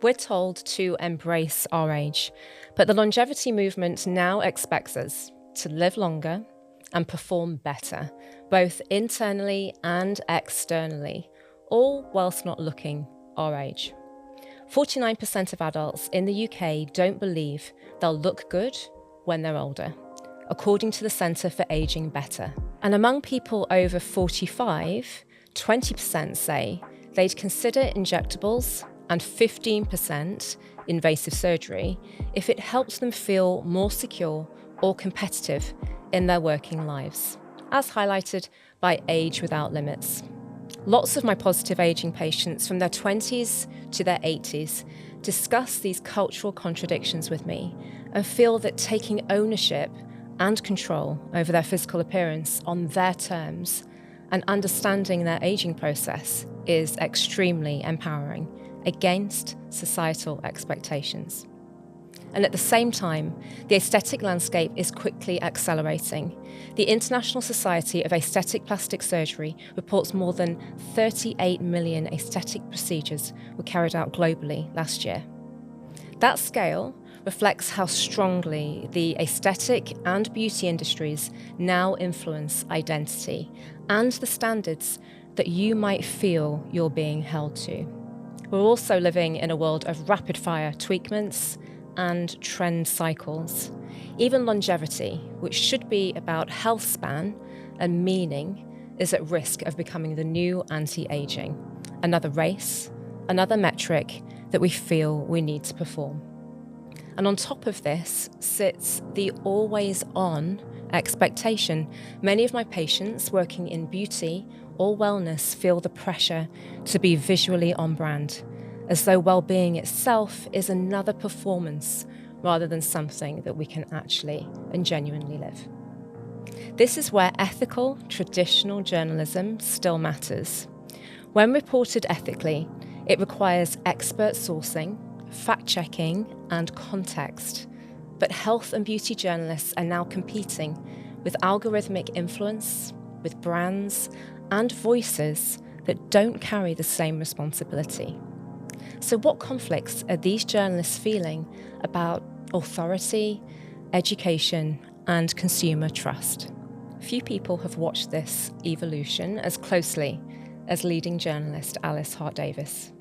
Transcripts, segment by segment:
We're told to embrace our age, but the longevity movement now expects us to live longer and perform better, both internally and externally, all whilst not looking our age. 49% of adults in the UK don't believe they'll look good when they're older, according to the Centre for Ageing Better. And among people over 45, 20% say they'd consider injectables and 15% invasive surgery if it helps them feel more secure or competitive in their working lives, as highlighted by Age Without Limits. Lots of my positive ageing patients from their 20s to their 80s discuss these cultural contradictions with me and feel that taking ownership and control over their physical appearance on their terms and understanding their ageing process is extremely empowering against societal expectations. And at the same time, the aesthetic landscape is quickly accelerating. The International Society of Aesthetic Plastic Surgery reports more than 38 million aesthetic procedures were carried out globally last year. That scale reflects how strongly the aesthetic and beauty industries now influence identity and the standards that you might feel you're being held to. We're also living in a world of rapid-fire tweakments and trend cycles. Even longevity, which should be about health span and meaning, is at risk of becoming the new anti-aging, another race, another metric that we feel we need to perform. And on top of this sits the always-on expectation. Many of my patients working in beauty or wellness feel the pressure to be visually on brand, as though well-being itself is another performance rather than something that we can actually and genuinely live. This is where ethical, traditional journalism still matters. When reported ethically, it requires expert sourcing, fact-checking, and context. But health and beauty journalists are now competing with algorithmic influence, with brands, and voices that don't carry the same responsibility. So what conflicts are these journalists feeling about authority, education, and consumer trust? Few people have watched this evolution as closely as leading journalist Alice Hart-Davis.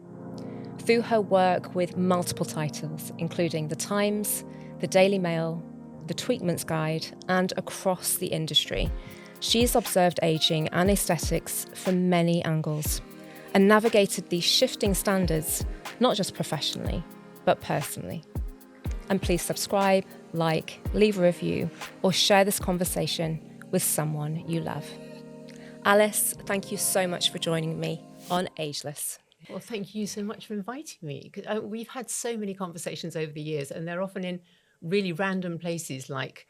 Through her work with multiple titles, including The Times, The Daily Mail, The Tweakments Guide, and across the industry, she's observed ageing and aesthetics from many angles and navigated these shifting standards, not just professionally, but personally. And please subscribe, like, leave a review, or share this conversation with someone you love. Alice, thank you so much for joining me on Ageless. Well, thank you so much for inviting me. We've had so many conversations over the years, and they're often in really random places, like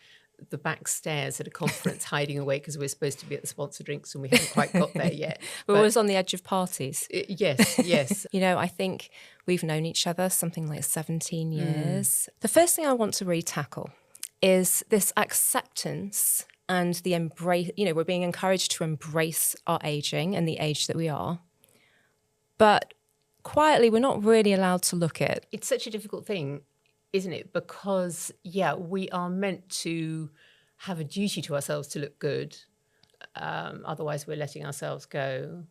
the back stairs at a conference, hiding away because we're supposed to be at the sponsor drinks and we haven't quite got there yet. We're always on the edge of parties. Yes. You know, I think we've known each other something like 17 years. The first thing I want to really tackle is this acceptance and the embrace. You know, we're being encouraged to embrace our aging and the age that we are. But quietly, we're not really allowed to look at. It's such a difficult thing, isn't it? Because, we are meant to have a duty to ourselves to look good. Otherwise, we're letting ourselves go.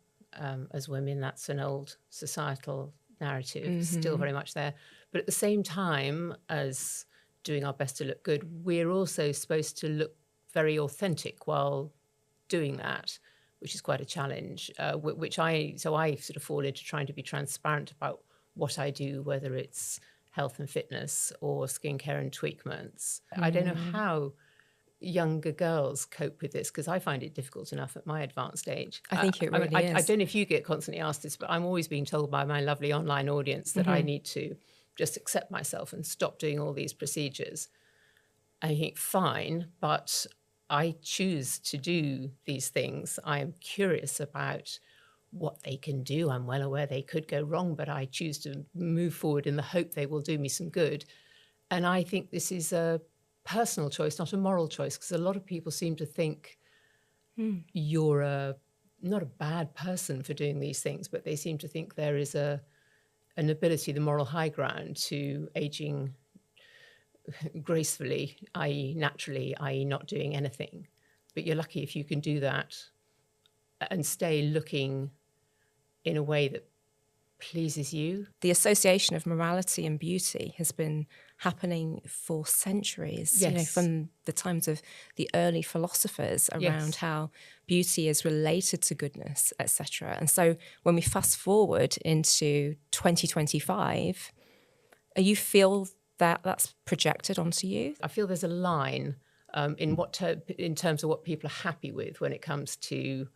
As women, that's an old societal narrative, still very much there. But at the same time as doing our best to look good, we're also supposed to look very authentic while doing that, which is quite a challenge, which I sort of fall into trying to be transparent about what I do, whether it's health and fitness or skincare and tweakments. I don't know how younger girls cope with this, because I find it difficult enough at my advanced age. I think it really is. I don't know if you get constantly asked this, but I'm always being told by my lovely online audience that I need to just accept myself and stop doing all these procedures. I think, fine, but I choose to do these things. I am curious about what they can do. I'm well aware they could go wrong, but I choose to move forward in the hope they will do me some good. And I think this is a personal choice, not a moral choice, because a lot of people seem to think you're not a bad person for doing these things, but they seem to think there is a an ability, the moral high ground to aging gracefully, i.e. naturally, i.e. not doing anything. But you're lucky if you can do that and stay looking in a way that pleases you. The association of morality and beauty has been happening for centuries, Yes. from the times of the early philosophers around Yes. how beauty is related to goodness, etc. And so when we fast forward into 2025, you feel that that's projected onto you? I feel there's a line in terms of what people are happy with when it comes to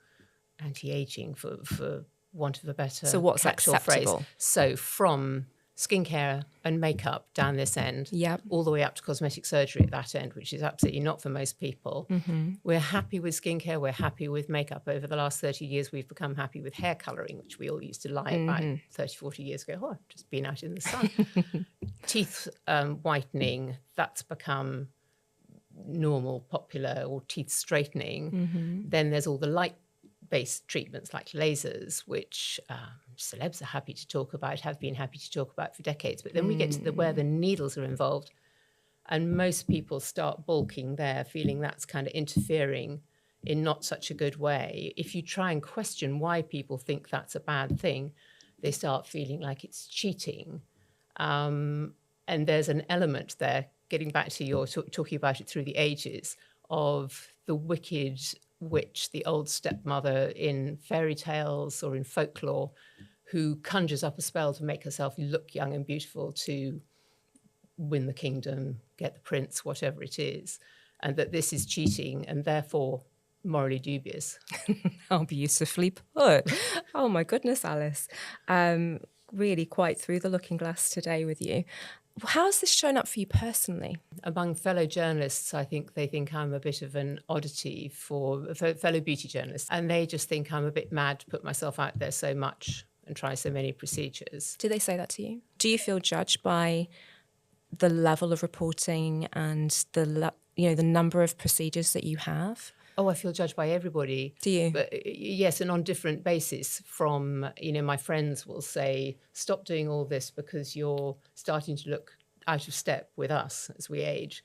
anti-aging, for want of a better So what's catch-all acceptable? phrase. So from skincare and makeup down this end, Yep. all the way up to cosmetic surgery at that end, which is absolutely not for most people. Mm-hmm. We're happy with skincare, we're happy with makeup. Over the last 30 years, we've become happy with hair colouring, which we all used to lie about 30, 40 years ago. Oh, I've just been out in the sun. Teeth whitening, that's become normal, popular, or teeth straightening. Then there's all the light-based treatments like lasers, which celebs are happy to talk about, have been happy to talk about for decades. But then we get to where the needles are involved, and most people start balking there, feeling that's kind of interfering in not such a good way. If you try and question why people think that's a bad thing, they start feeling like it's cheating. And there's an element there, getting back to your talking about it through the ages, of the wicked witch, the old stepmother in fairy tales or in folklore, who conjures up a spell to make herself look young and beautiful to win the kingdom, get the prince, whatever it is, and that this is cheating and therefore morally dubious. How beautifully put. Oh my goodness, Alice. Really quite through the looking glass today with you. How's this shown up for you personally? Among fellow journalists, I think they think I'm a bit of an oddity for fellow beauty journalists, and they just think I'm a bit mad to put myself out there so much and try so many procedures. Do they say that to you? Do you feel judged by the level of reporting and the number of procedures that you have? Oh, I feel judged by everybody. Do you? But yes, and on different basis. From, my friends will say, stop doing all this because you're starting to look out of step with us as we age.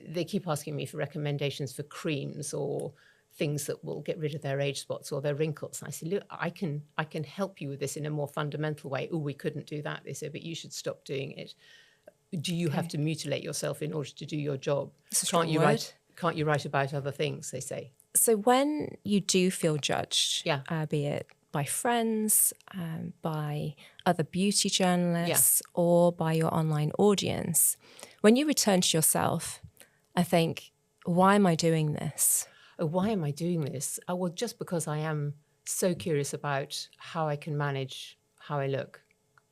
They keep asking me for recommendations for creams or things that will get rid of their age spots or their wrinkles. And I say, look, I can help you with this in a more fundamental way. Oh, we couldn't do that, they say, but you should stop doing it. Do you have to mutilate yourself in order to do your job? Can't you write about other things, they say. So when you do feel judged, Yeah. Be it by friends, by other beauty journalists, or by your online audience, when you return to yourself and think, why am I doing this? Oh, why am I doing this? Oh, well, just because I am so curious about how I can manage how I look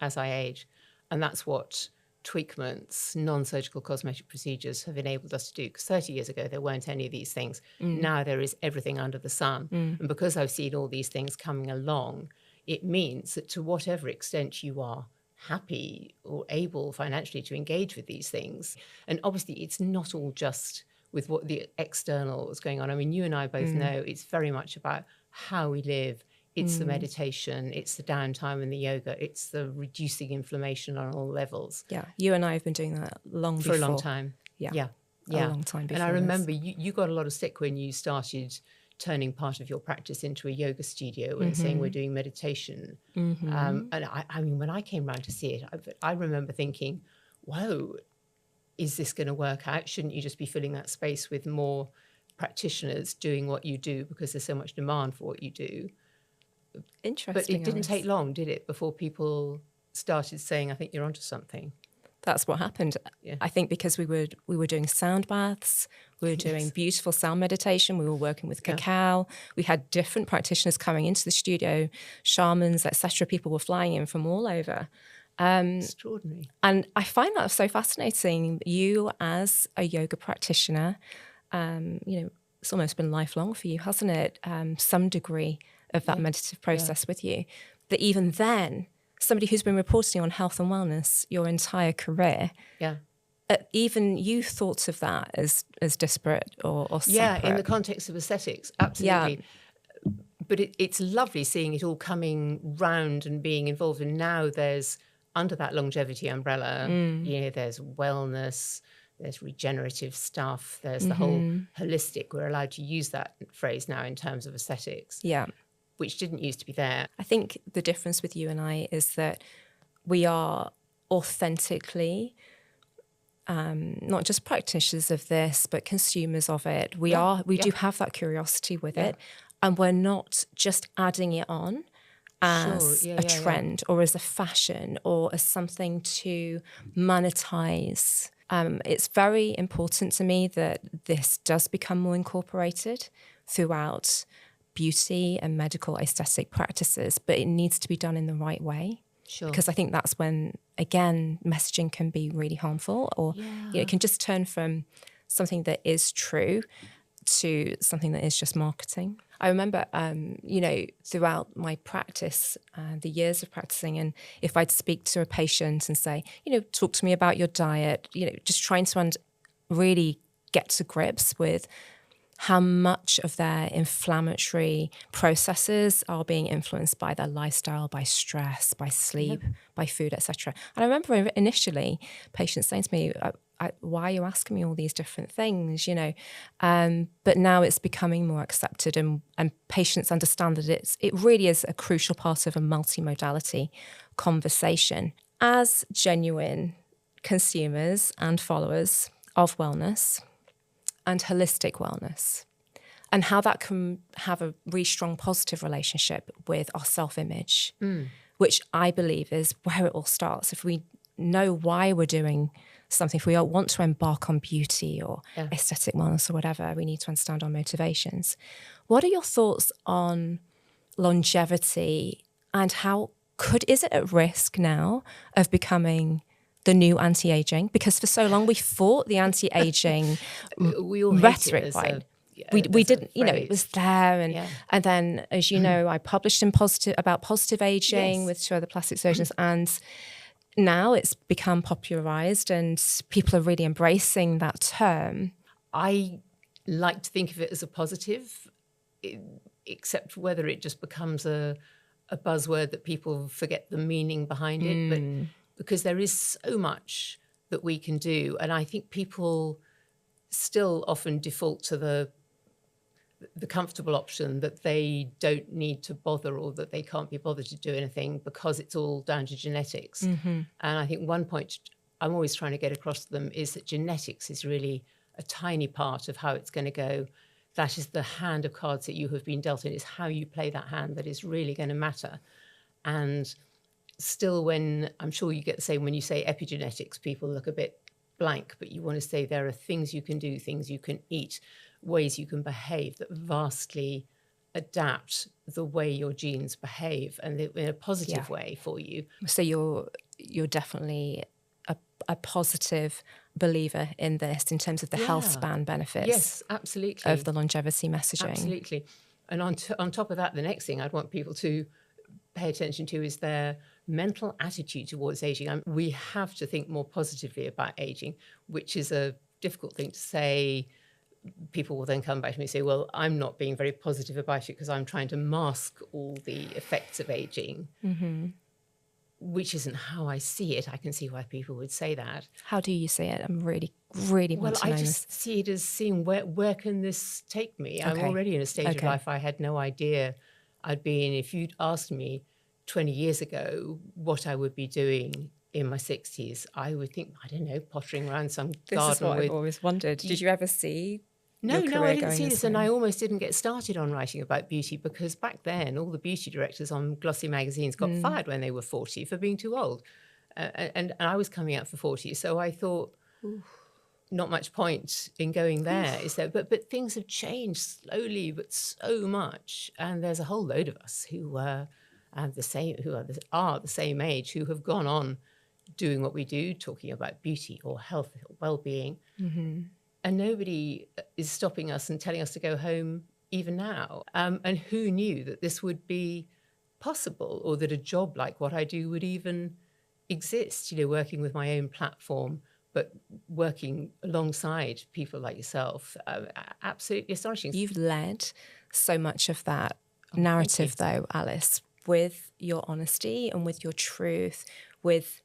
as I age. And that's what Tweakments, non-surgical cosmetic procedures have enabled us to do. Because 30 years ago, there weren't any of these things. Now there is everything under the sun. And because I've seen all these things coming along, it means that to whatever extent you are happy or able financially to engage with these things, and obviously it's not all just with what the external is going on. I mean, you and I both know it's very much about how we live. It's the meditation, it's the downtime and the yoga, it's the reducing inflammation on all levels. Yeah, you and I have been doing that for a long time. Yeah. A long time before. And I remember you got a lot of stick when you started turning part of your practice into a yoga studio and saying we're doing meditation. And I mean, when I came round to see it, I remember thinking, whoa, is this going to work out? Shouldn't you just be filling that space with more practitioners doing what you do because there's so much demand for what you do? Interesting. But it didn't Alice. take long, did it, before people started saying, I think you're onto something. That's what happened. Yeah. I think because we were doing sound baths, we were doing beautiful sound meditation, we were working with cacao. We had different practitioners coming into the studio, shamans, etc. People were flying in from all over. Extraordinary. And I find that so fascinating. You as a yoga practitioner, it's almost been lifelong for you, hasn't it? Some degree of that meditative process with you. That even then, somebody who's been reporting on health and wellness your entire career, even you thought of that as disparate or separate. Yeah, in the context of aesthetics, absolutely. But it's lovely seeing it all coming round and being involved. And now there's under that longevity umbrella, there's wellness, there's regenerative stuff, there's the whole holistic. We're allowed to use that phrase now in terms of aesthetics, which didn't used to be there. I think the difference with you and I is that we are authentically not just practitioners of this, but consumers of it. We do have that curiosity with it, and we're not just adding it on as a trend or as a fashion or as something to monetize. It's very important to me that this does become more incorporated throughout beauty and medical aesthetic practices, but it needs to be done in the right way. Sure. Because I think that's when, again, messaging can be really harmful, or it can just turn from something that is true to something that is just marketing. I remember, throughout my practice, the years of practicing, and if I'd speak to a patient and say, talk to me about your diet, just trying to really get to grips with how much of their inflammatory processes are being influenced by their lifestyle, by stress, by sleep, by food, etc. And I remember initially patients saying to me, why are you asking me all these different things, But now it's becoming more accepted, and patients understand that it really is a crucial part of a multimodality conversation. As genuine consumers and followers of wellness and holistic wellness, and how that can have a really strong positive relationship with our self-image, which I believe is where it all starts. If we know why we're doing something, if we want to embark on beauty or aesthetic wellness or whatever, we need to understand our motivations. What are your thoughts on longevity, and is it at risk now of becoming the new anti-aging? Because for so long we fought the anti-aging we all rhetoric, hate it right? We didn't, it was there. And then, as you know, I published about positive aging with 2 other plastic surgeons, and now it's become popularized and people are really embracing that term. I like to think of it as a positive, except whether it just becomes a buzzword that people forget the meaning behind it. But because there is so much that we can do, and I think people still often default to the comfortable option that they don't need to bother, or that they can't be bothered to do anything because it's all down to genetics. And I think one point I'm always trying to get across to them is that genetics is really a tiny part of how it's going to go. That is the hand of cards that you have been dealt in. It's how you play that hand that is really going to matter. And still, when I'm sure you get the same when you say epigenetics, people look a bit blank, but you want to say there are things you can do, things you can eat, ways you can behave that vastly adapt the way your genes behave, and in a positive way for you. So you're definitely a positive believer in this in terms of the health span benefits. Yes, absolutely. Of the longevity messaging. Absolutely. And on top of that, the next thing I'd want people to pay attention to is their mental attitude towards aging. We have to think more positively about aging, which is a difficult thing to say. People will then come back to me and say, well, I'm not being very positive about it because I'm trying to mask all the effects of aging, which isn't how I see it. I can see why people would say that. How do you see it? I'm really, really want to know. Well, I just see it as seeing where can this take me? I'm already in a stage of life I had no idea I'd be in. If you'd asked me 20 years ago what I would be doing in my 60s, I would think, I don't know, pottering around some garden. This is what I've always wondered. Did you ever see? No, I didn't see this, and I almost didn't get started on writing about beauty because back then all the beauty directors on glossy magazines got fired when they were 40 for being too old, and I was coming out for 40, so I thought, not much point in going there, is there? But things have changed slowly, but so much, and there's a whole load of us who are the same age, who have gone on doing what we do, talking about beauty or health or well-being. And nobody is stopping us and telling us to go home even now. And who knew that this would be possible, or that a job like what I do would even exist, working with my own platform, but working alongside people like yourself. Absolutely astonishing. You've led so much of that narrative, though, Alice, with your honesty and with your truth, with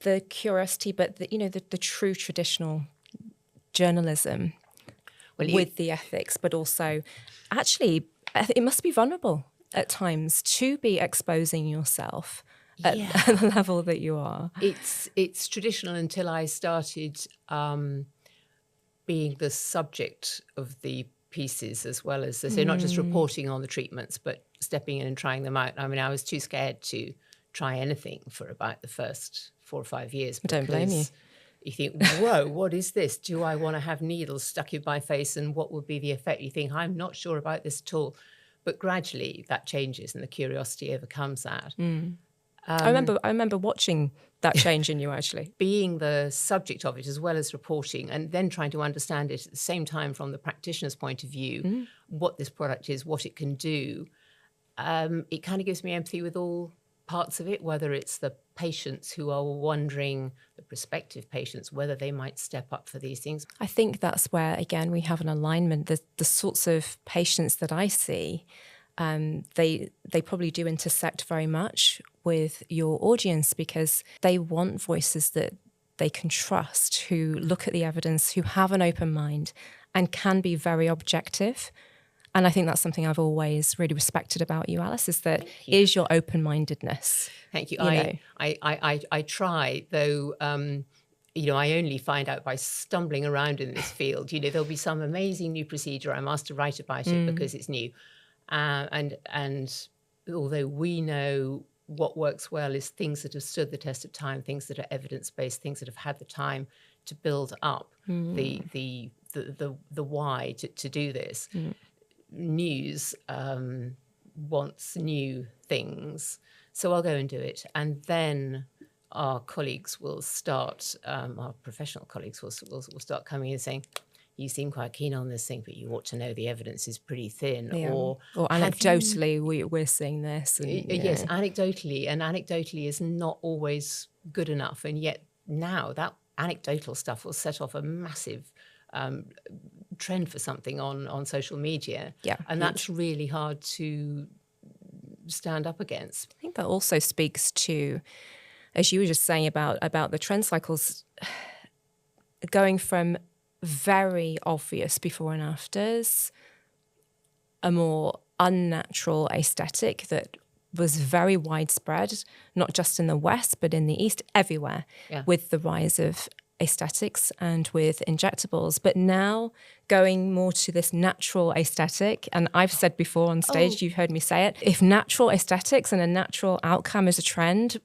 the curiosity, but the true traditional journalism with the ethics, but also actually it must be vulnerable at times to be exposing yourself at the level that you are. It's traditional until I started being the subject of the pieces as well as so not just reporting on the treatments, but stepping in and trying them out. I mean, I was too scared to try anything for about the first 4 or 5 years. I don't blame you. You think, whoa, what is this? Do I want to have needles stuck in my face, and what will be the effect? You think, I'm not sure about this at all. But gradually that changes and the curiosity overcomes that. I remember watching that change in you, actually. Being the subject of it as well as reporting, and then trying to understand it at the same time from the practitioner's point of view, what this product is, what it can do. It kind of gives me empathy with all parts of it, whether it's the patients who are wondering, the prospective patients, whether they might step up for these things. I think that's where, again, we have an alignment. The sorts of patients that I see, they probably do intersect very much with your audience, because they want voices that they can trust, who look at the evidence, who have an open mind and can be very objective. And I think that's something I've always really respected about you, Alice, is your open-mindedness. Thank you. I try, though, I only find out by stumbling around in this field. There'll be some amazing new procedure. I'm asked to write about it because it's new. And although we know what works well is things that have stood the test of time, things that are evidence-based, things that have had the time to build up the why to do this. News wants new things, so I'll go and do it, and then our colleagues will start, our professional colleagues will start coming in saying, you seem quite keen on this thing, but you ought to know the evidence is pretty thin. Yeah. Or anecdotally, we're seeing this. And, yes, anecdotally. And anecdotally is not always good enough. And yet now that anecdotal stuff will set off a massive trend for something on social media. Yeah, and that's really hard to stand up against. I think that also speaks to, as you were just saying about the trend cycles, going from very obvious before and afters, a more unnatural aesthetic that was very widespread, not just in the West, but in the East, everywhere, with the rise of aesthetics and with injectables. But now going more to this natural aesthetic, and I've said before on stage, you've heard me say it, if natural aesthetics and a natural outcome is a trend,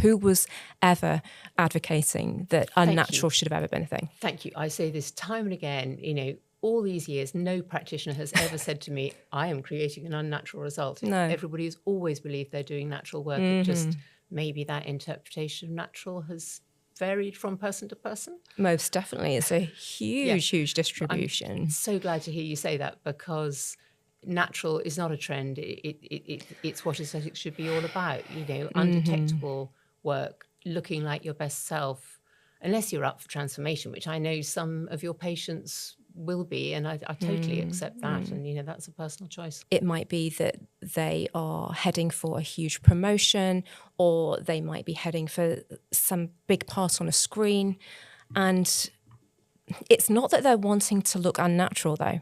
who was ever advocating that unnatural should have ever been a thing? Thank you. I say this time and again, all these years, no practitioner has ever said to me, I am creating an unnatural result. No. Everybody has always believed they're doing natural work. It just maybe that interpretation of natural has varied from person to person. Most definitely. It's a huge distribution. I'm so glad to hear you say that, because natural is not a trend. It's what aesthetics should be all about. Undetectable work, looking like your best self, unless you're up for transformation, which I know some of your patients will be, and I totally accept that. And that's a personal choice. It might be that they are heading for a huge promotion, or they might be heading for some big part on a screen, and it's not that they're wanting to look unnatural, though.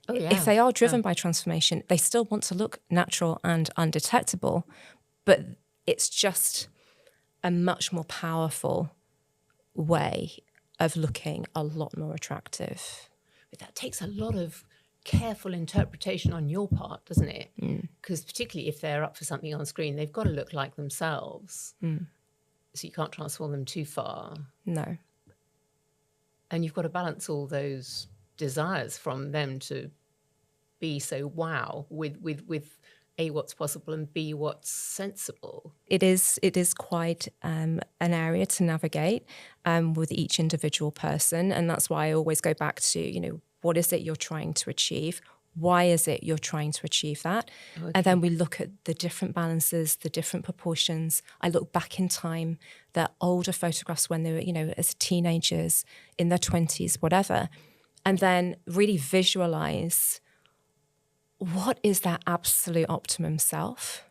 Oh, yeah. If they are driven by transformation, they still want to look natural and undetectable, but it's just a much more powerful way of looking a lot more attractive. But that takes a lot of careful interpretation on your part, doesn't it? Because particularly if they're up for something on screen, they've got to look like themselves. So you can't transform them too far. No. And you've got to balance all those desires from them to be so wow with A, what's possible, and B, what's sensible. It is quite an area to navigate with each individual person, and that's why I always go back to, what is it you're trying to achieve? Why is it you're trying to achieve that? Okay. And then we look at the different balances, the different proportions. I look back in time, the older photographs when they were, as teenagers, in their 20s, whatever, and then really visualize what is that absolute optimum self?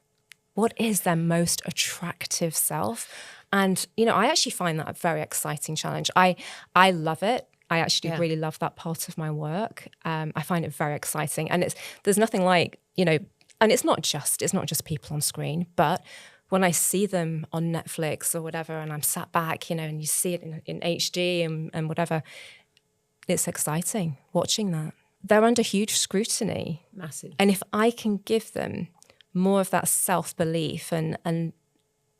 what is their most attractive self. And, you know, I actually find that a very exciting challenge. I love it. I actually really love that part of my work. I find it very exciting. And there's nothing like, you know, and it's not just people on screen, but when I see them on Netflix or whatever, and I'm sat back, you know, and you see it in HD and whatever, it's exciting watching that. They're under huge scrutiny. Massive. And if I can give them more of that self-belief and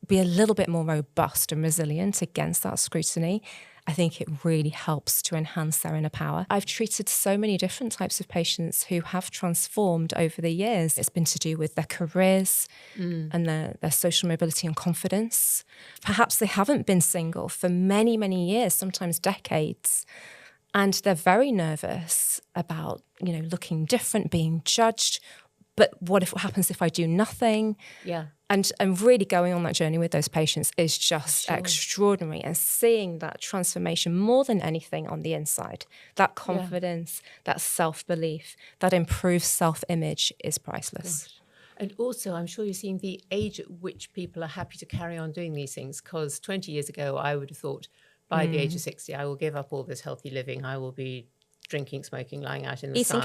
be a little bit more robust and resilient against that scrutiny, I think it really helps to enhance their inner power. I've treated so many different types of patients who have transformed over the years. It's been to do with their careers and their social mobility and confidence. Perhaps they haven't been single for many, many years, sometimes decades. And they're very nervous about, you know, looking different, being judged. But what happens if I do nothing? Yeah. And really going on that journey with those patients is just extraordinary. And seeing that transformation more than anything on the inside, that confidence, that self-belief, that improved self-image is priceless. Gosh. And also, I'm sure you're seeing the age at which people are happy to carry on doing these things. Because 20 years ago, I would have thought, by the age of 60, I will give up all this healthy living. I will be drinking, smoking, lying out in the sun.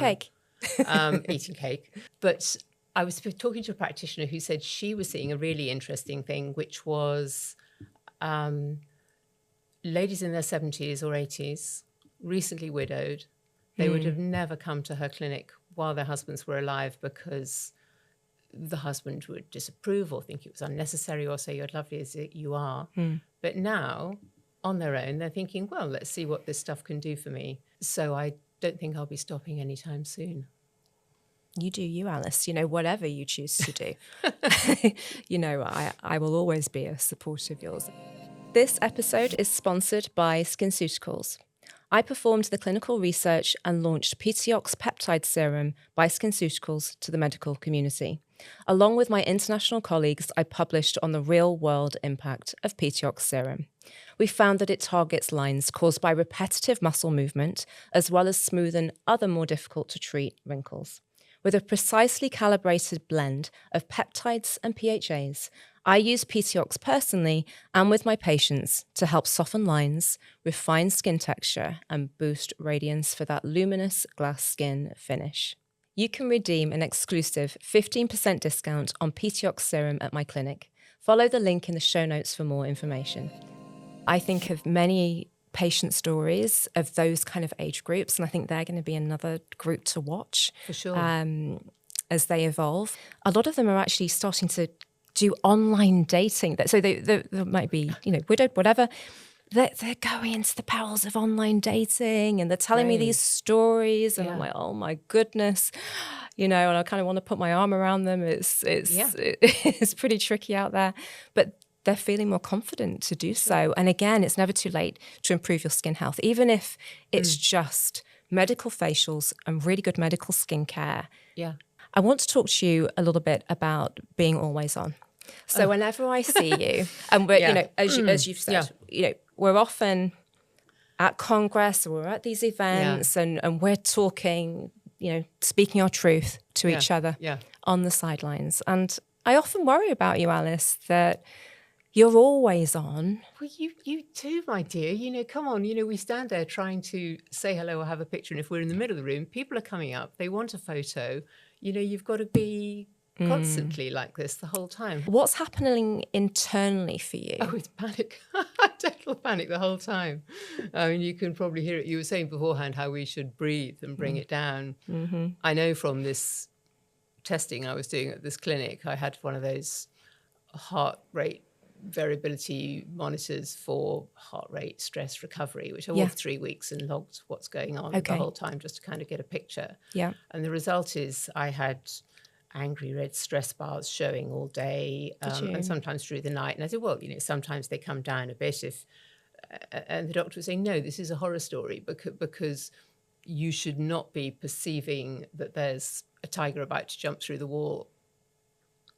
Eating cake. But I was talking to a practitioner who said she was seeing a really interesting thing, which was ladies in their 70s or 80s, recently widowed. They would have never come to her clinic while their husbands were alive because the husband would disapprove or think it was unnecessary or say, you're lovely as you are. But now, on their own, they're thinking, well, let's see what this stuff can do for me. So I don't think I'll be stopping anytime soon. You do you, Alice. You know, whatever you choose to do. You know, I will always be a supporter of yours. This episode is sponsored by SkinCeuticals. I performed the clinical research and launched PTOX peptide serum by SkinCeuticals to the medical community. Along with my international colleagues, I published on the real-world impact of PTOX serum. We found that it targets lines caused by repetitive muscle movement, as well as smoothen other more difficult-to-treat wrinkles. With a precisely calibrated blend of peptides and PHAs, I use PTOX personally and with my patients to help soften lines, refine skin texture, and boost radiance for that luminous glass skin finish. You can redeem an exclusive 15% discount on PTOX serum at my clinic. Follow the link in the show notes for more information. I think of many patient stories of those kind of age groups, and I think they're going to be another group to watch for sure as they evolve. A lot of them are actually starting to do online dating. So they might be, you know, widowed, whatever. They're going into the perils of online dating, and they're telling me these stories, and I'm like, oh my goodness, you know, and I kind of want to put my arm around them. It's pretty tricky out there, but they're feeling more confident to do so. And again, it's never too late to improve your skin health, even if it's just medical facials and really good medical skincare. Yeah. I want to talk to you a little bit about being always on. So whenever I see you, and we're, you know, as you've said, you know, we're often at Congress or we're at these events and we're talking, you know, speaking our truth to each other on the sidelines. And I often worry about you, Alice, that you're always on. Well, you too, my dear. You know, come on. You know, we stand there trying to say hello or have a picture. And if we're in the middle of the room, people are coming up. They want a photo. You know, you've got to be constantly like this the whole time. What's happening internally for you? Oh, it's panic. Total panic the whole time. I mean, you can probably hear it. You were saying beforehand how we should breathe and bring it down. I know from this testing I was doing at this clinic, I had one of those heart rate variability monitors for heart rate stress recovery, which I wore for 3 weeks and logged what's going on the whole time just to kind of get a picture. And the result is I had angry red stress bars showing all day and sometimes through the night. And I said, well, you know, sometimes they come down a bit and the doctor was saying, no, this is a horror story because you should not be perceiving that there's a tiger about to jump through the wall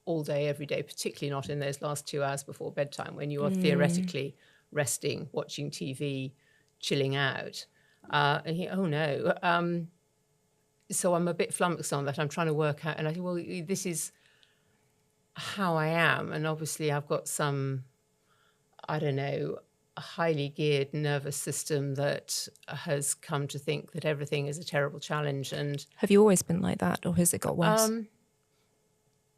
all day, every day, particularly not in those last 2 hours before bedtime when you are theoretically resting, watching TV, chilling out. And he, oh no. So I'm a bit flummoxed on that. I'm trying to work out. And I think, well, this is how I am. And obviously I've got some, I don't know, a highly geared nervous system that has come to think that everything is a terrible challenge. And Have you always been like that, or has it got worse?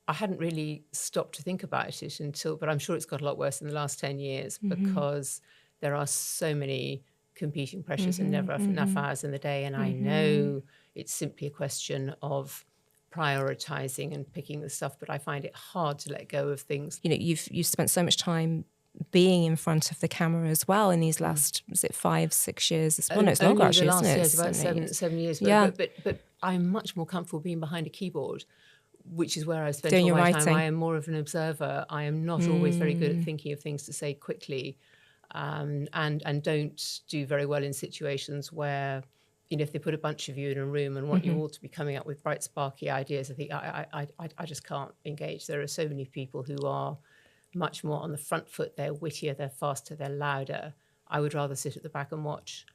I hadn't really stopped to think about it until, but I'm sure it's got a lot worse in the last 10 years because there are so many competing pressures and never enough hours in the day. And I know it's simply a question of prioritizing and picking the stuff, but I find it hard to let go of things. You know, you've spent so much time being in front of the camera as well in these last, was it 5-6 years? Well, no, it's longer actually, the last isn't it? years, about 7 years. But, Yeah. but I'm much more comfortable being behind a keyboard, which is where I've spent Doing all your my writing. time. I am more of an observer. I am not always very good at thinking of things to say quickly, and don't do very well in situations where, you know, if they put a bunch of you in a room and want you all to be coming up with bright, sparky ideas, I think I just can't engage. There are so many people who are much more on the front foot. They're wittier, they're faster, they're louder. I would rather sit at the back and watch,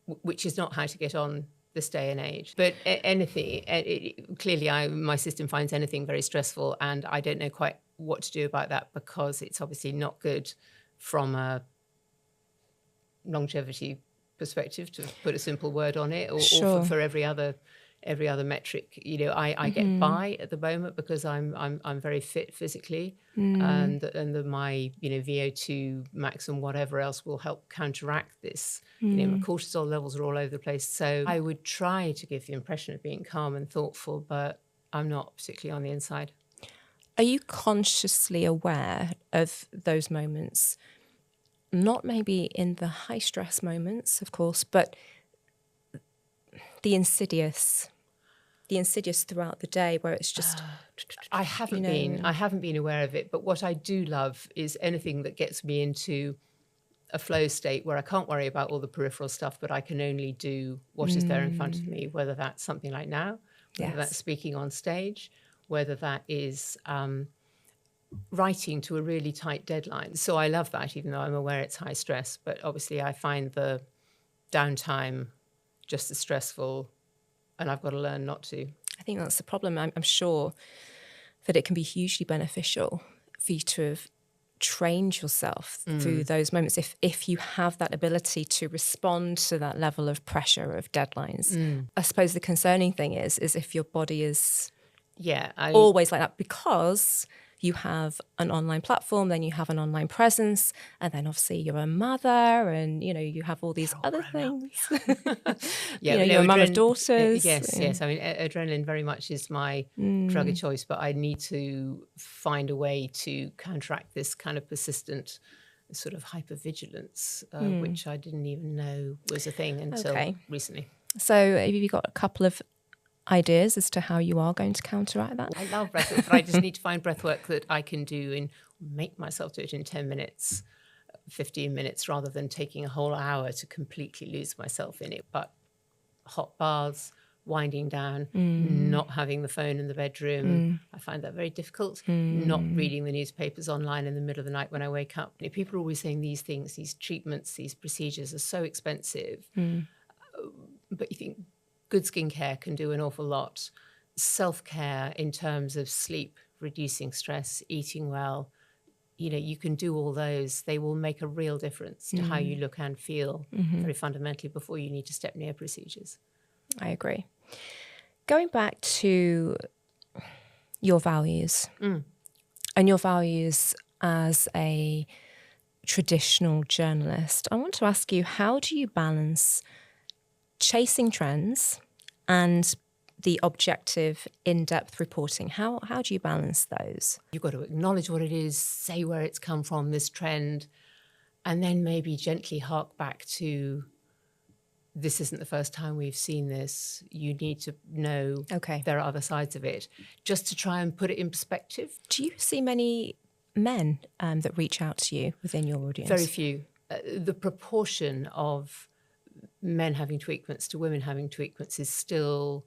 which is not how to get on this day and age. But anything, clearly my system finds anything very stressful, and I don't know quite what to do about that, because it's obviously not good from a longevity perspective, to put a simple word on it, or for every other metric. You know, I get by at the moment because I'm very fit physically, and my, you know, VO2 max and whatever else will help counteract this. You know, my cortisol levels are all over the place, so I would try to give the impression of being calm and thoughtful, but I'm not particularly on the inside. Are you consciously aware of those moments? Not maybe in the high stress moments, of course, but the insidious throughout the day, where it's just I haven't been aware of it, but what I do love is anything that gets me into a flow state where I can't worry about all the peripheral stuff, but I can only do what is there in front of me, whether that's something like now, whether that's speaking on stage, whether that is writing to a really tight deadline. So I love that, even though I'm aware it's high stress. But obviously I find the downtime just as stressful, and I've got to learn not to. I think that's the problem. I'm sure that it can be hugely beneficial for you to have trained yourself through those moments, if you have that ability to respond to that level of pressure of deadlines. I suppose the concerning thing is if your body is always like that, because you have an online platform, then you have an online presence, and then obviously you're a mother, and you know you have all these other things. You're a mum of daughters. Yes. I mean, adrenaline very much is my drug of choice, but I need to find a way to counteract this kind of persistent sort of hyper-vigilance, which I didn't even know was a thing until recently. So have you got a couple of ideas as to how you are going to counteract that? I love breathwork, but I just need to find breathwork that I can do and make myself do it in 10 minutes, 15 minutes, rather than taking a whole hour to completely lose myself in it. But hot baths, winding down, not having the phone in the bedroom, I find that very difficult. Not reading the newspapers online in the middle of the night when I wake up. You know, people are always saying these things, these treatments, these procedures are so expensive. But you think good skincare can do an awful lot. Self-care in terms of sleep, reducing stress, eating well, you know, you can do all those. They will make a real difference to how you look and feel very fundamentally before you need to step near procedures. I agree. Going back to your values and your values as a traditional journalist, I want to ask you, how do you balance chasing trends and the objective, in-depth reporting? How do you balance those? You've got to acknowledge what it is, say where it's come from, this trend, and then maybe gently hark back to, this isn't the first time we've seen this. You need to know there are other sides of it, just to try and put it in perspective. Do you see many men that reach out to you within your audience? Very few. The proportion of men having tweakments to women having tweakments is still,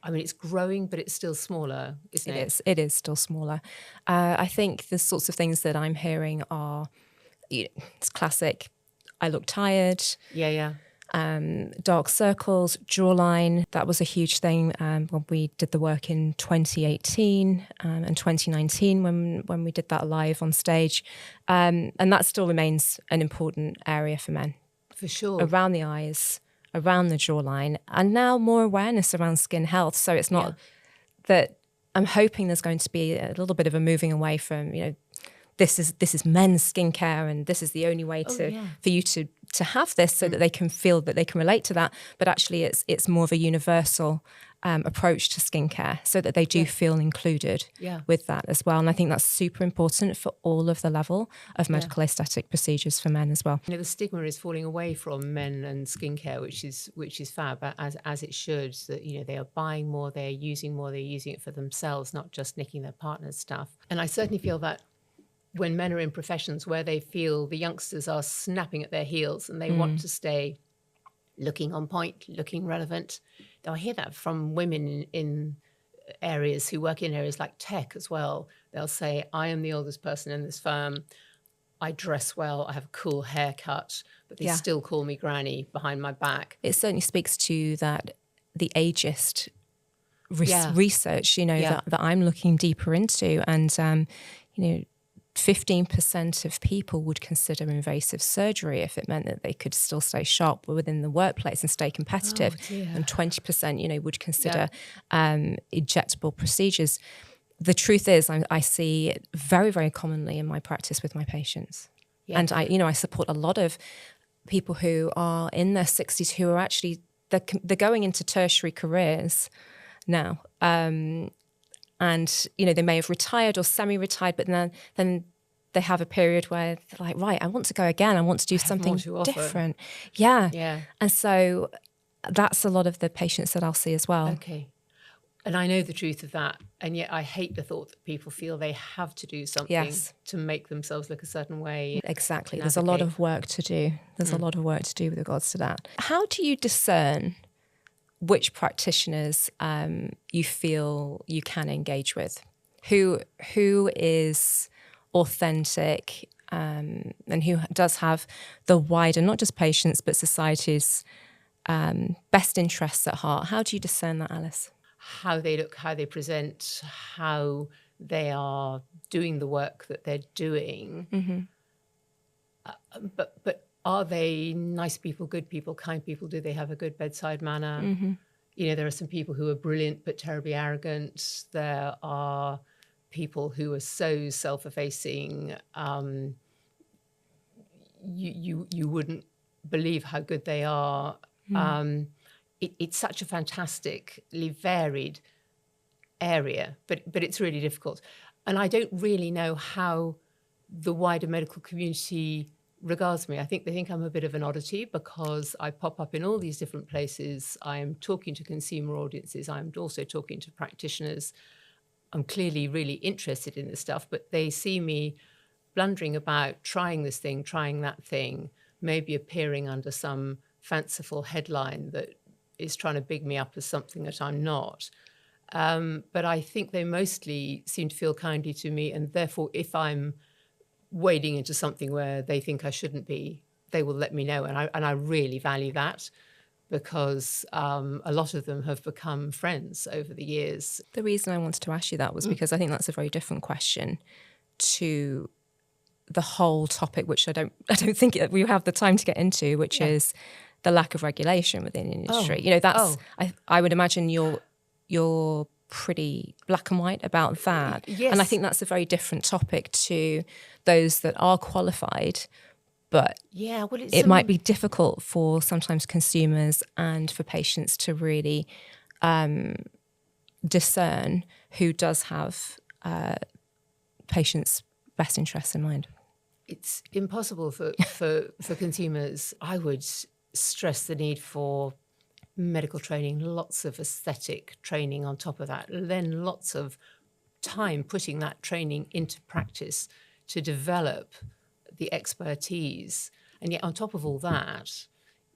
I mean, it's growing, but it's still smaller, isn't it? It is still smaller. I think the sorts of things that I'm hearing are, it's classic, I look tired. Yeah. dark circles, jawline. That was a huge thing when we did the work in 2018 and 2019 when we did that live on stage. And that still remains an important area for men. For sure. Around the eyes, around the jawline, and now more awareness around skin health. So it's not that I'm hoping there's going to be a little bit of a moving away from, this is men's skincare and this is the only way for you to have this so that they can feel that they can relate to that. But actually it's more of a universal approach to skincare so that they do feel included with that as well. And I think that's super important for all of the level of medical aesthetic procedures for men as well. The stigma is falling away from men and skincare, which is fab, as it should. That they are buying more, they're using it for themselves, not just nicking their partner's stuff. And I certainly feel that when men are in professions where they feel the youngsters are snapping at their heels and they want to stay looking on point, looking relevant. I hear that from women in areas who work in areas like tech as well. They'll say, I am the oldest person in this firm. I dress well. I have a cool haircut, but they still call me granny behind my back. It certainly speaks to that, the ageist research, that I'm looking deeper into. And, 15% of people would consider invasive surgery if it meant that they could still stay sharp within the workplace and stay competitive. And 20%, would consider injectable procedures. The truth is, I see it very, very commonly in my practice with my patients. Yeah. And I support a lot of people who are in their 60s who are actually, they're going into tertiary careers now. And, they may have retired or semi-retired, but then they have a period where they're like, right, I want to go again. I want to do something different. Yeah. And so that's a lot of the patients that I'll see as well. Okay. And I know the truth of that. And yet I hate the thought that people feel they have to do something to make themselves look a certain way. Exactly. There's a lot of work to do. There's a lot of work to do with regards to that. How do you discern which practitioners you feel you can engage with? Who is authentic and who does have the wider, not just patients, but society's best interests at heart? How do you discern that, Alice? How they look, how they present, how they are doing the work that they're doing. Mm-hmm. But are they nice people, good people, kind people? Do they have a good bedside manner? Mm-hmm. There are some people who are brilliant but terribly arrogant. There are people who are so self-effacing. You wouldn't believe how good they are. It's such a fantastically varied area, but it's really difficult. And I don't really know how the wider medical community regards me. I think they think I'm a bit of an oddity because I pop up in all these different places. I'm talking to consumer audiences. I'm also talking to practitioners. I'm clearly really interested in this stuff, but they see me blundering about, trying this thing, trying that thing, maybe appearing under some fanciful headline that is trying to big me up as something that I'm not. But I think they mostly seem to feel kindly to me, and therefore if I'm wading into something where they think I shouldn't be, they will let me know. And I really value that because a lot of them have become friends over the years. The reason I wanted to ask you that was because I think that's a very different question to the whole topic, which I don't think we have the time to get into, which is the lack of regulation within the industry. I would imagine you're pretty black and white about that. Yes. And I think that's a very different topic to those that are qualified, but it might be difficult for sometimes consumers and for patients to really discern who does have patients' best interests in mind. It's impossible for consumers. I would stress the need for medical training, lots of aesthetic training on top of that, then lots of time putting that training into practice to develop the expertise. And yet on top of all that,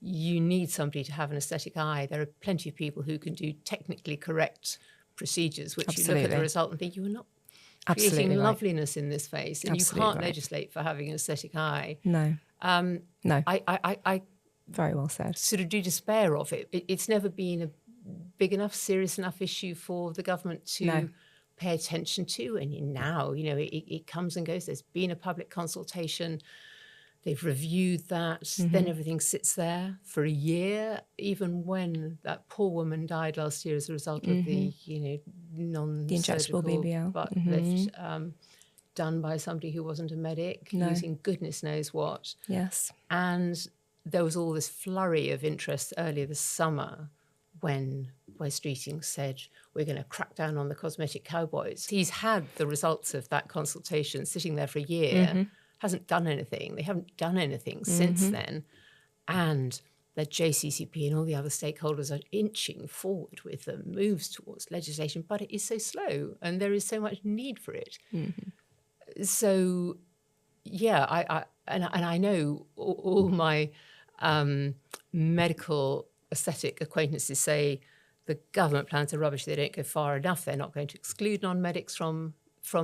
you need somebody to have an aesthetic eye. There are plenty of people who can do technically correct procedures, which you look at the result and think, you are not creating loveliness in this face, and you can't legislate for having an aesthetic eye. No. I Very well said. sort of do despair of it. It's never been a big enough, serious enough issue for the government to pay attention to. And now, it comes and goes. There's been a public consultation. They've reviewed that. Then everything sits there for a year. Even when that poor woman died last year as a result of the, non-surgical injectable BBL butt lift done by somebody who wasn't a medic, using goodness knows what. Yes. And there was all this flurry of interest earlier this summer when Wes Streeting said, we're going to crack down on the cosmetic cowboys. He's had the results of that consultation sitting there for a year, hasn't done anything. They haven't done anything since then. And the JCCP and all the other stakeholders are inching forward with the moves towards legislation, but it is so slow and there is so much need for it. So, yeah, I know all my medical aesthetic acquaintances say the government plans are rubbish. They don't go far enough. They're not going to exclude non-medics from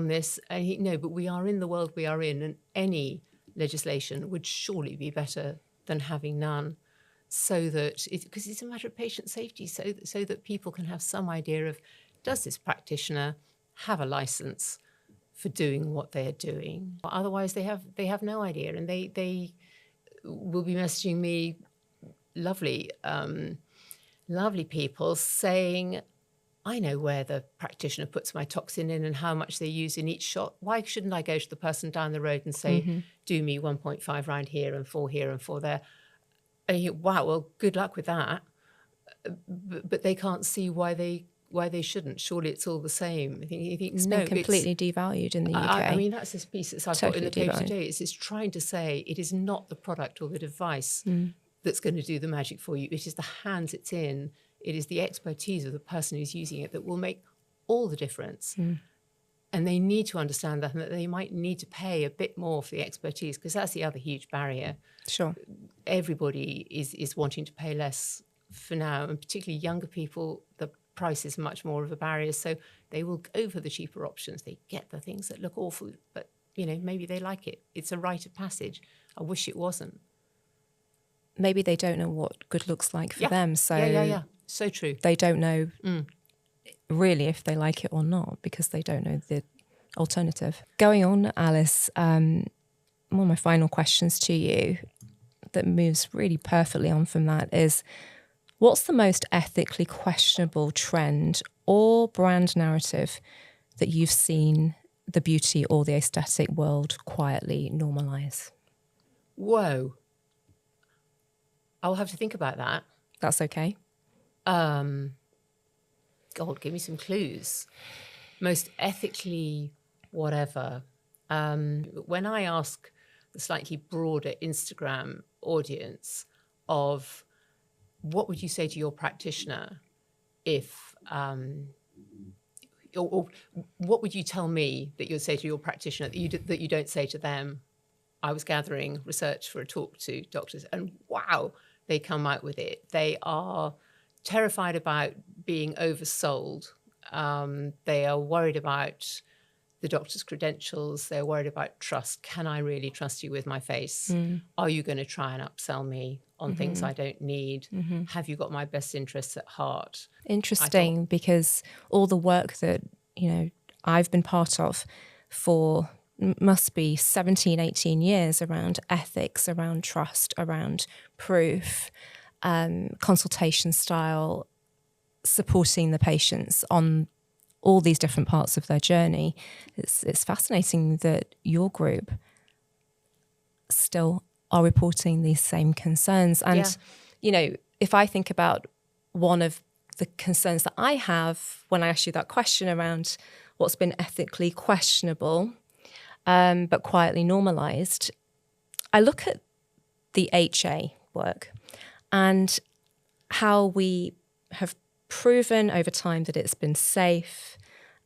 this. No, but we are in the world we are in, and any legislation would surely be better than having none. So that because it's a matter of patient safety, so that people can have some idea of, does this practitioner have a license for doing what they're doing? Otherwise, they have no idea, and they will be messaging me, lovely people, saying, I know where the practitioner puts my toxin in and how much they use in each shot. Why shouldn't I go to the person down the road and say, do me 1.5 round here and 4 here and 4 there? And you think, wow, well, good luck with that. But they can't see why they shouldn't. Surely it's all the same. You think it's been completely devalued in the UK. I mean, that's this piece that I've got in the paper today. It's trying to say it is not the product or the device that's going to do the magic for you. It is the hands it's in. It is the expertise of the person who's using it that will make all the difference. And they need to understand that, and that they might need to pay a bit more for the expertise, because that's the other huge barrier. Sure. Everybody is wanting to pay less for now, and particularly younger people, the price is much more of a barrier. So they will go for the cheaper options. They get the things that look awful, but, maybe they like it. It's a rite of passage. I wish it wasn't. Maybe they don't know what good looks like for them. So yeah. So true. They don't know really if they like it or not, because they don't know the alternative. Going on, Alice, one of my final questions to you that moves really perfectly on from that is, what's the most ethically questionable trend or brand narrative that you've seen the beauty or the aesthetic world quietly normalise? Whoa. I'll have to think about that. That's okay. God, give me some clues. Most ethically whatever. When I ask the slightly broader Instagram audience of what would you say to your practitioner if, or what would you tell me that you'd say to your practitioner that you don't say to them? I was gathering research for a talk to doctors, and wow, they come out with it. They are terrified about being oversold. They are worried about the doctor's credentials. They're worried about trust. Can I really trust you with my face? Are you going to try and upsell me on things I don't need? Have you got my best interests at heart? Interesting, because all the work that, I've been part of for must be 17, 18 years around ethics, around trust, around proof, consultation style, supporting the patients on all these different parts of their journey. It's fascinating that your group still are reporting these same concerns. And, if I think about one of the concerns that I have when I ask you that question around what's been ethically questionable, but quietly normalised, I look at the HA work and how we have proven over time that it's been safe,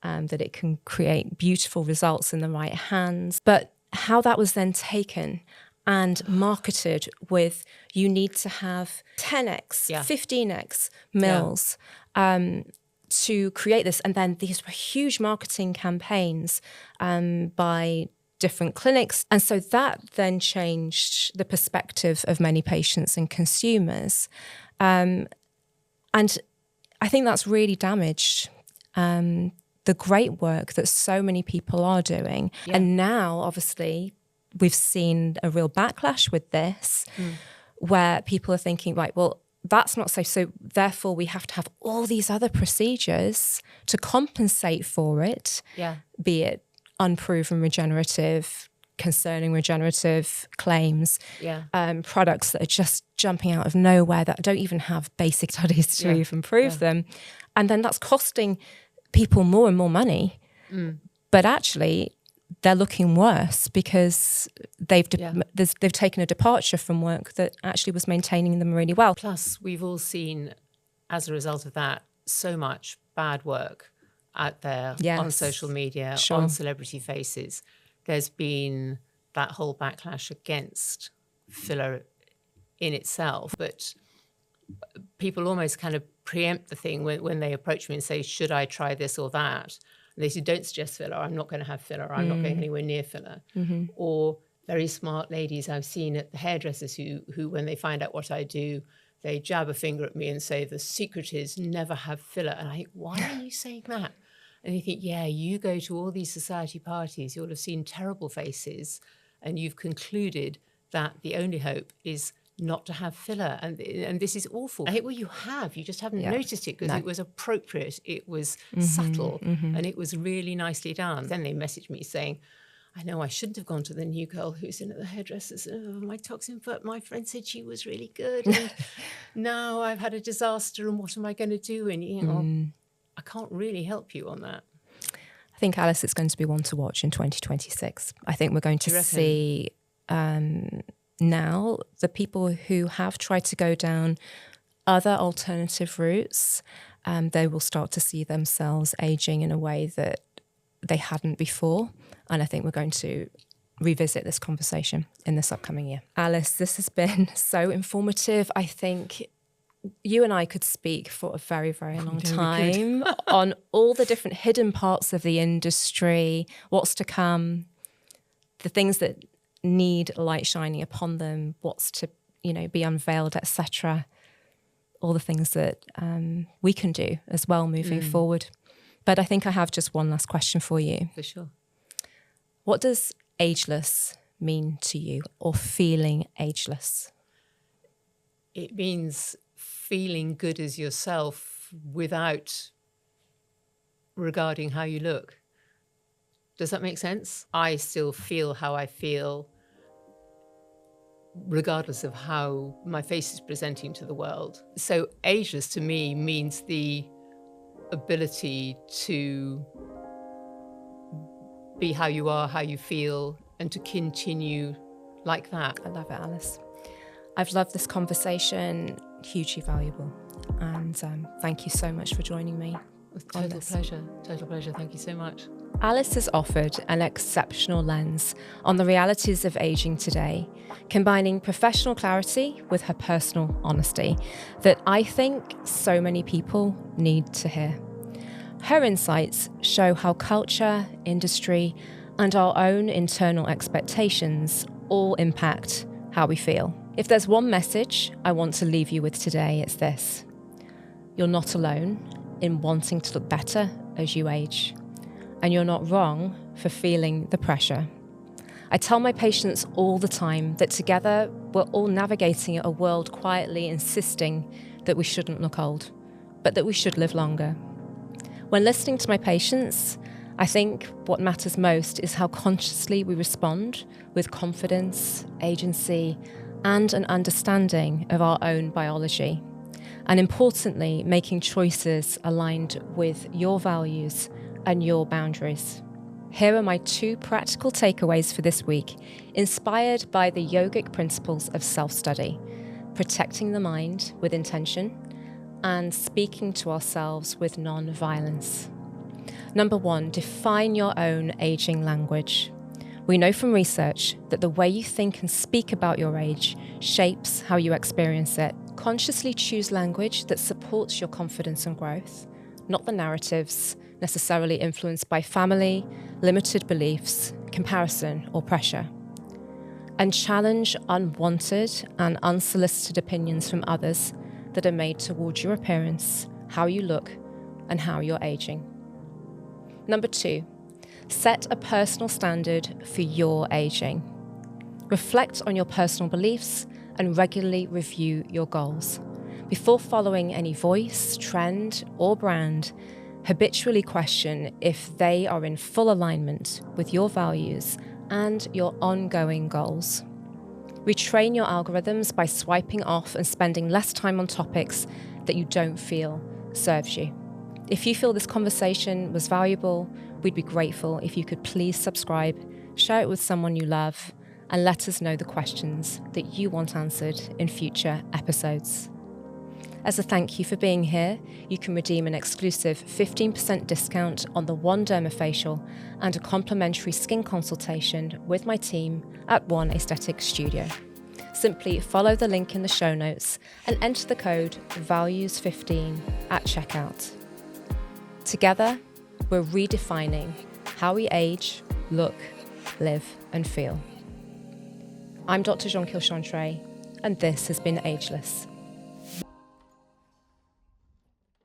that it can create beautiful results in the right hands, but how that was then taken and marketed with, you need to have 10x, 15x mils to create this. And then these were huge marketing campaigns by different clinics. And so that then changed the perspective of many patients and consumers. And I think that's really damaged the great work that so many people are doing. Yeah. And now, obviously, we've seen a real backlash with this, where people are thinking, right, well, that's not safe. So therefore, we have to have all these other procedures to compensate for it, be it unproven regenerative, concerning regenerative claims, products that are just jumping out of nowhere that don't even have basic studies to even prove them. And then that's costing people more and more money. But actually, they're looking worse because they've taken a departure from work that actually was maintaining them really well. Plus, we've all seen, as a result of that, so much bad work out there on social media, on celebrity faces. There's been that whole backlash against filler in itself, but people almost kind of preempt the thing when they approach me and say, should I try this or that? And they say, don't suggest filler. I'm not going to have filler. I'm not going anywhere near filler. Or very smart ladies I've seen at the hairdressers who, when they find out what I do, they jab a finger at me and say, the secret is never have filler. And I think, why are you saying that? And you think, you go to all these society parties, you'll have seen terrible faces, and you've concluded that the only hope is not to have filler. And this is awful. I think, well, you just haven't noticed it because it was appropriate, it was subtle, and it was really nicely done. Then they messaged me saying, I know I shouldn't have gone to the new girl who's in at the hairdressers. My toxin, but my friend said she was really good. And now I've had a disaster, and what am I going to do? And you know, I can't really help you on that. I think, Alice, it's going to be one to watch in 2026. I think we're going to see now the people who have tried to go down other alternative routes, they will start to see themselves aging in a way that they hadn't before. And I think we're going to revisit this conversation in this upcoming year. Alice, this has been so informative. I think you and I could speak for a very, very long time on all the different hidden parts of the industry, what's to come, the things that need light shining upon them, what's to, be unveiled, etc. All the things that we can do as well moving forward. But I think I have just one last question for you. For sure. What does ageless mean to you, or feeling ageless? It means feeling good as yourself without regarding how you look. Does that make sense? I still feel how I feel regardless of how my face is presenting to the world. So ageless to me means the ability to be how you are, how you feel, and to continue like that. I love it, Alice. I've loved this conversation, hugely valuable. And thank you so much for joining me. Total pleasure. Thank you so much. Alice has offered an exceptional lens on the realities of aging today, combining professional clarity with her personal honesty that I think so many people need to hear. Her insights show how culture, industry, and our own internal expectations all impact how we feel. If there's one message I want to leave you with today, it's this: you're not alone in wanting to look better as you age, and you're not wrong for feeling the pressure. I tell my patients all the time that together we're all navigating a world quietly insisting that we shouldn't look old, but that we should live longer. When listening to my patients, I think what matters most is how consciously we respond with confidence, agency, and an understanding of our own biology. And importantly, making choices aligned with your values and your boundaries. Here are my 2 practical takeaways for this week, inspired by the yogic principles of self-study, protecting the mind with intention, and speaking to ourselves with non-violence. Number 1, define your own aging language. We know from research that the way you think and speak about your age shapes how you experience it. Consciously choose language that supports your confidence and growth, not the narratives necessarily influenced by family, limited beliefs, comparison or pressure. And challenge unwanted and unsolicited opinions from others that are made towards your appearance, how you look, and how you're aging. Number 2, set a personal standard for your aging. Reflect on your personal beliefs and regularly review your goals. Before following any voice, trend, or brand, habitually question if they are in full alignment with your values and your ongoing goals. Retrain your algorithms by swiping off and spending less time on topics that you don't feel serves you. If you feel this conversation was valuable, we'd be grateful if you could please subscribe, share it with someone you love, and let us know the questions that you want answered in future episodes. As a thank you for being here, you can redeem an exclusive 15% discount on the One Dermafacial and a complimentary skin consultation with my team at One Aesthetic Studio. Simply follow the link in the show notes and enter the code VALUES15 at checkout. Together, we're redefining how we age, look, live, and feel. I'm Dr. Jonquille Chantrey, and this has been Ageless.